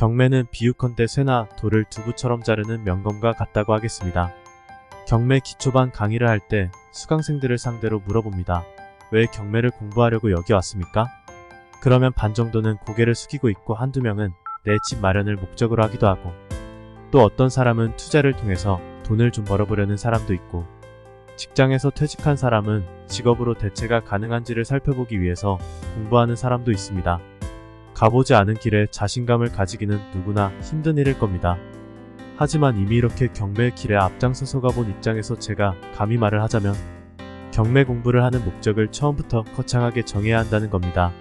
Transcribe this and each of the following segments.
경매는 비유컨대 쇠나 돌을 두부처럼 자르는 명검과 같다고 하겠습니다. 경매 기초반 강의를 할 때 수강생들을 상대로 물어봅니다. 왜 경매를 공부하려고 여기 왔습니까? 그러면 반 정도는 고개를 숙이고 있고 한두 명은 내 집 마련을 목적으로 하기도 하고, 또 어떤 사람은 투자를 통해서 돈을 좀 벌어보려는 사람도 있고, 직장에서 퇴직한 사람은 직업으로 대체가 가능한지를 살펴보기 위해서 공부하는 사람도 있습니다. 가보지 않은 길에 자신감을 가지기는 누구나 힘든 일일 겁니다. 하지만 이미 이렇게 경매의 길에 앞장서서 가본 입장에서 제가 감히 말을 하자면 경매 공부를 하는 목적을 처음부터 거창하게 정해야 한다는 겁니다.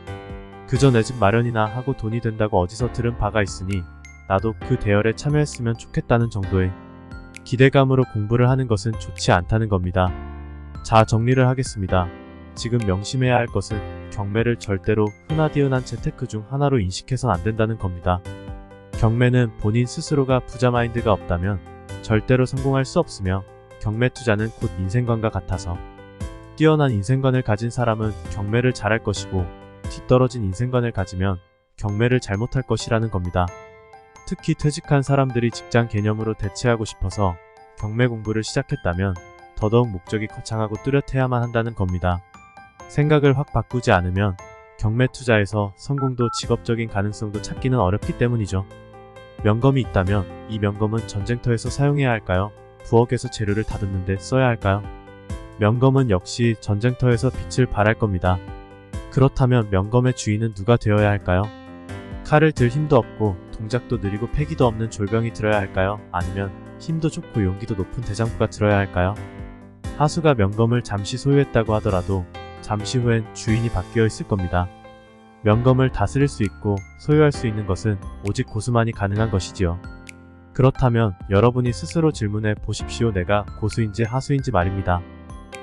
그저 내 집 마련이나 하고 돈이 된다고 어디서 들은 바가 있으니 나도 그 대열에 참여했으면 좋겠다는 정도의 기대감으로 공부를 하는 것은 좋지 않다는 겁니다. 자, 정리를 하겠습니다. 지금 명심해야 할 것은 경매를 절대로 흔하디흔한 재테크 중 하나로 인식해선 안 된다는 겁니다. 경매는 본인 스스로가 부자 마인드가 없다면 절대로 성공할 수 없으며, 경매 투자는 곧 인생관과 같아서 뛰어난 인생관을 가진 사람은 경매를 잘할 것이고, 뒤떨어진 인생관을 가지면 경매를 잘못할 것이라는 겁니다. 특히 퇴직한 사람들이 직장 개념으로 대체하고 싶어서 경매 공부를 시작했다면 더더욱 목적이 거창하고 뚜렷해야만 한다는 겁니다. 생각을 확 바꾸지 않으면 경매 투자에서 성공도 직업적인 가능성도 찾기는 어렵기 때문이죠. 명검이 있다면 이 명검은 전쟁터에서 사용해야 할까요? 부엌에서 재료를 다듬는데 써야 할까요? 명검은 역시 전쟁터에서 빛을 발할 겁니다. 그렇다면 명검의 주인은 누가 되어야 할까요? 칼을 들 힘도 없고 동작도 느리고 패기도 없는 졸병이 들어야 할까요? 아니면 힘도 좋고 용기도 높은 대장부가 들어야 할까요? 하수가 명검을 잠시 소유했다고 하더라도 잠시 후엔 주인이 바뀌어 있을 겁니다. 명검을 다스릴 수 있고 소유할 수 있는 것은 오직 고수만이 가능한 것이지요. 그렇다면 여러분이 스스로 질문해 보십시오. 내가 고수인지 하수인지 말입니다.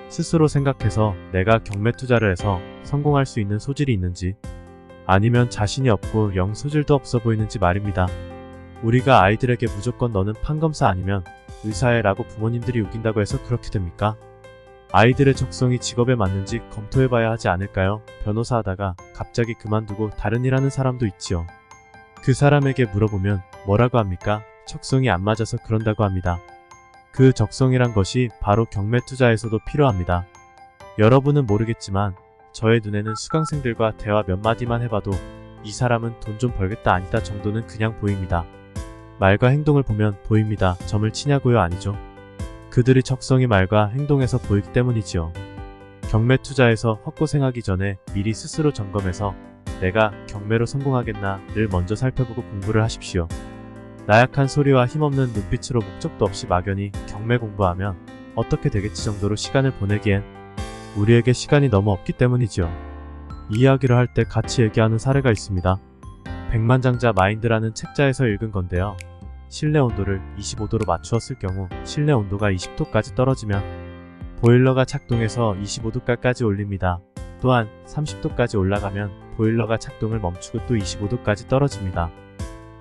스스로 생각해서 내가 경매 투자를 해서 성공할 수 있는 소질이 있는지, 아니면 자신이 없고 영 소질도 없어 보이는지 말입니다. 우리가 아이들에게 무조건 너는 판검사 아니면 의사해 라고 부모님들이 우긴다고 해서 그렇게 됩니까? 아이들의 적성이 직업에 맞는지 검토해봐야 하지 않을까요? 변호사 하다가 갑자기 그만두고 다른 일 하는 사람도 있지요. 그 사람에게 물어보면 뭐라고 합니까? 적성이 안 맞아서 그런다고 합니다. 그 적성이란 것이 바로 경매 투자에서도 필요합니다. 여러분은 모르겠지만 저의 눈에는 수강생들과 대화 몇 마디만 해봐도 이 사람은 돈 좀 벌겠다 아니다 정도는 그냥 보입니다. 말과 행동을 보면 보입니다. 점을 치냐고요? 아니죠. 그들의 적성이 말과 행동에서 보이기 때문이지요. 경매 투자에서 헛고생하기 전에 미리 스스로 점검해서 내가 경매로 성공하겠나를 먼저 살펴보고 공부를 하십시오. 나약한 소리와 힘없는 눈빛으로 목적도 없이 막연히 경매 공부하면 어떻게 되겠지 정도로 시간을 보내기엔 우리에게 시간이 너무 없기 때문이지요. 이 이야기를 할 때 같이 얘기하는 사례가 있습니다. 백만장자 마인드라는 책자에서 읽은 건데요. 실내 온도를 25도로 맞추었을 경우 실내 온도가 20도까지 떨어지면 보일러가 작동해서 25도까지 올립니다. 또한 30도까지 올라가면 보일러가 작동을 멈추고 또 25도까지 떨어집니다.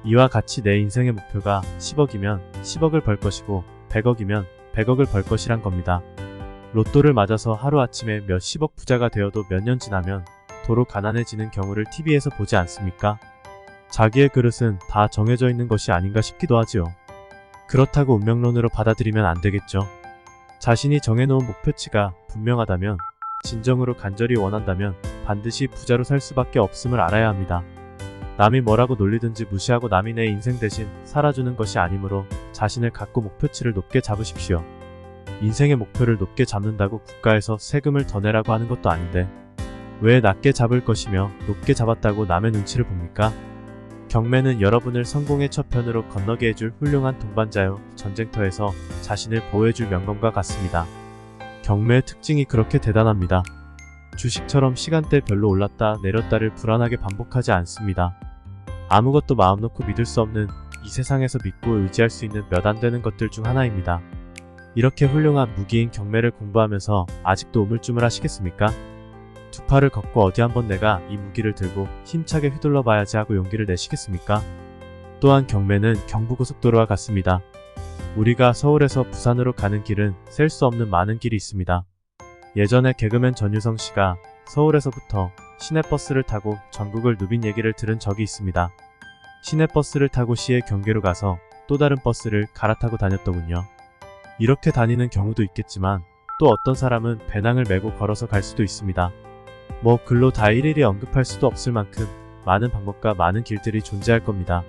이와 같이 내 인생의 목표가 10억이면 10억을 벌 것이고 100억이면 100억을 벌 것이란 겁니다. 로또를 맞아서 하루아침에 몇십억 부자가 되어도 몇 년 지나면 도로 가난해지는 경우를 TV에서 보지 않습니까? 자기의 그릇은 다 정해져 있는 것이 아닌가 싶기도 하지요. 그렇다고 운명론으로 받아들이면 안 되겠죠. 자신이 정해놓은 목표치가 분명하다면, 진정으로 간절히 원한다면 반드시 부자로 살 수밖에 없음을 알아야 합니다. 남이 뭐라고 놀리든지 무시하고 남이 내 인생 대신 살아주는 것이 아니므로 자신을 갖고 목표치를 높게 잡으십시오. 인생의 목표를 높게 잡는다고 국가에서 세금을 더 내라고 하는 것도 아닌데 왜 낮게 잡을 것이며 높게 잡았다고 남의 눈치를 봅니까? 경매는 여러분을 성공의 첫편으로 건너게 해줄 훌륭한 동반자요. 전쟁터에서 자신을 보호해줄 명검과 같습니다. 경매의 특징이 그렇게 대단합니다. 주식처럼 시간대별로 올랐다 내렸다를 불안하게 반복하지 않습니다. 아무것도 마음 놓고 믿을 수 없는 이 세상에서 믿고 의지할 수 있는 몇 안 되는 것들 중 하나입니다. 이렇게 훌륭한 무기인 경매를 공부하면서 아직도 우물쭈물 하시겠습니까? 두 팔을 걷고 어디 한번 내가 이 무기를 들고 힘차게 휘둘러 봐야지 하고 용기를 내시겠습니까? 또한 경매는 경부고속도로와 같습니다. 우리가 서울에서 부산으로 가는 길은 셀 수 없는 많은 길이 있습니다. 예전에 개그맨 전유성 씨가 서울에서부터 시내버스를 타고 전국을 누빈 얘기를 들은 적이 있습니다. 시내 버스를 타고 시의 경계로 가서 또 다른 버스를 갈아타고 다녔더군요. 이렇게 다니는 경우도 있겠지만 또 어떤 사람은 배낭을 메고 걸어서 갈 수도 있습니다. 뭐 글로 다 일일이 언급할 수도 없을 만큼 많은 방법과 많은 길들이 존재할 겁니다.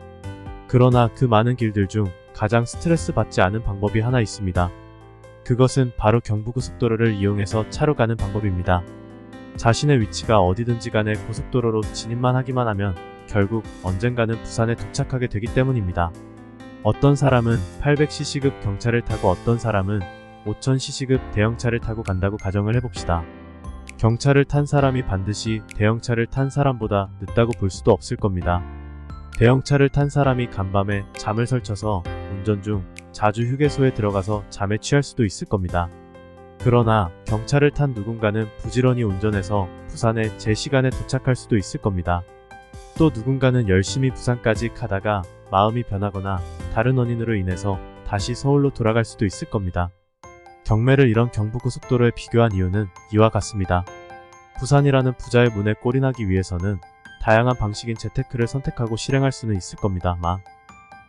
그러나 그 많은 길들 중 가장 스트레스 받지 않은 방법이 하나 있습니다. 그것은 바로 경부고속도로를 이용해서 차로 가는 방법입니다. 자신의 위치가 어디든지 간에 고속도로로 진입만 하기만 하면 결국 언젠가는 부산에 도착하게 되기 때문입니다. 어떤 사람은 800cc급 경차를 타고 어떤 사람은 5000cc급 대형차를 타고 간다고 가정을 해봅시다. 경차를 탄 사람이 반드시 대형차를 탄 사람보다 늦다고 볼 수도 없을 겁니다. 대형차를 탄 사람이 간밤에 잠을 설쳐서 운전 중 자주 휴게소에 들어가서 잠에 취할 수도 있을 겁니다. 그러나 경차를 탄 누군가는 부지런히 운전해서 부산에 제 시간에 도착할 수도 있을 겁니다. 또 누군가는 열심히 부산까지 가다가 마음이 변하거나 다른 원인으로 인해서 다시 서울로 돌아갈 수도 있을 겁니다. 경매를 이런 경부고속도로에 비교한 이유는 이와 같습니다. 부산이라는 부자의 문에 꼴이 나기 위해서는 다양한 방식인 재테크를 선택하고 실행할 수는 있을 겁니다만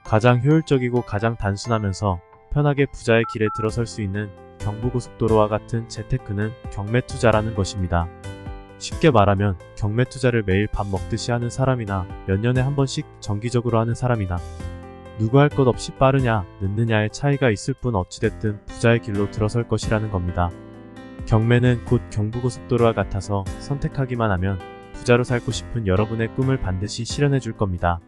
가장 효율적이고 가장 단순하면서 편하게 부자의 길에 들어설 수 있는 경부고속도로와 같은 재테크는 경매투자라는 것입니다. 쉽게 말하면 경매투자를 매일 밥 먹듯이 하는 사람이나 몇 년에 한 번씩 정기적으로 하는 사람이나 누구 할 것 없이 빠르냐 늦느냐의 차이가 있을 뿐 어찌됐든 부자의 길로 들어설 것이라는 겁니다. 경매는 곧 경부고속도로와 같아서 선택하기만 하면 부자로 살고 싶은 여러분의 꿈을 반드시 실현해 줄 겁니다.